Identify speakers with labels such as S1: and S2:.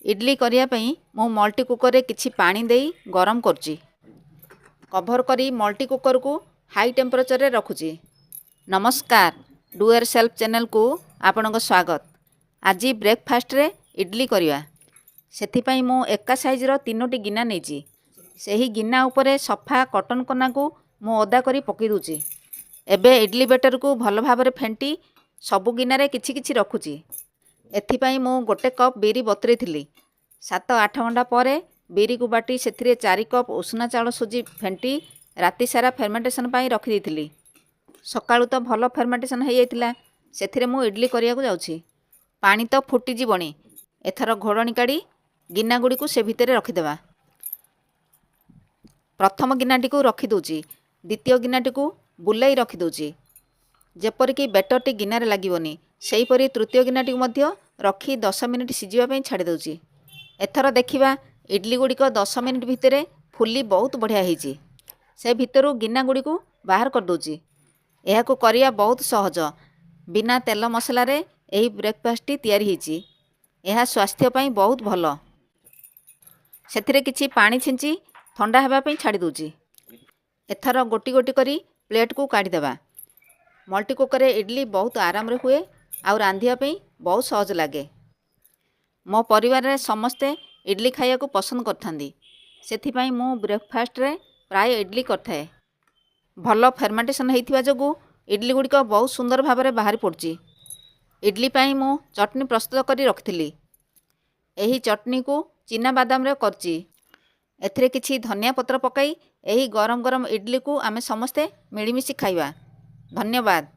S1: इडली करिया पई मु मल्टी कुकर रे किछि पानी देई गरम करची। कभर करी मल्टी कुकर को हाई टेम्परेचर रे रखुची। नमस्कार, डू योर सेल्फ चैनल को आपनक स्वागत। आज ब्रेकफास्ट रे इडली करिया। सेथि पई मु एका साइज रो 3टी गिना नेची। सेही गिना उपरे सफा कॉटन कना को मु ओदा करी पकई दूची। एबे इडली बैटर को भल भाबरे फेंटी सबु गिना रे किछि किछि रखुची। एथिपाई मु गोटे कप बिरी बतुरे थिली। 7-8 घंटा परे बिरी को बाटी सेथिरे 4 कप उषुना चाउल सुजी फेंटी राति सारा फर्मेंटेशन पाई रखी देथिली। सकाळु तो भल फर्मेंटेशन हे जाइतिला। सेथिरे मु इडली करिया को जाउची। पानी तो फुटी जीवणी। एथर घोड़णी काढ़ी गिना गुडी को से भितरे रखी देबा। प्रथम गिनाटी को रखी दोची। द्वितीय गिनाटी को बुलाई रखी दोची जेपरिक बेटरटी गिनारे लागिवनी। सेहीपरि तृतीय गिनाटी मध्य रखी 10 मिनिट सिझिबा पई छाड़ी दोची। एथर देखिबा इडली गुड़िक 10 मिनिट भितरे फुली बहुत बढ़िया होईची। से भितरु गिना गुड़ी को बाहर कर दोची। एहा को करिया बहुत सहज। बिना तेल मसला रे एही ब्रेकफास्ट टी तयारी होईची। एहा स्वास्थ्य पई बहुत भलो। सेथिरे किछि पानी छिंची ठंडा हेबा पई छाड़ी दोची। एथर गोटी गोटी करी प्लेट को काढ़ी देबा। मल्टी कुकर रे इडली बहुत आराम रे हुए आ रांधिया पई बहुत सहज लागे। मो परिवार रे समस्ते इडली खाइया को पसंद करथांदी। सेथि पई मु ब्रेकफास्ट रे प्राय इडली करथाए। भलो फर्मेंटेशन हेइथिबा जोगु इडली गुड़िक बहुत सुंदर भाव में बाहरी पड़ची। इडली पई मु चटनी प्रस्तुत करी रखिथिली। एही चटनी को चीना बादाम रे करची। एथिरे किछि धनिया पत्र पकाई एही गरम गरम इडली को आमे समस्ते मिलीमिशि खाइबा। धन्यवाद।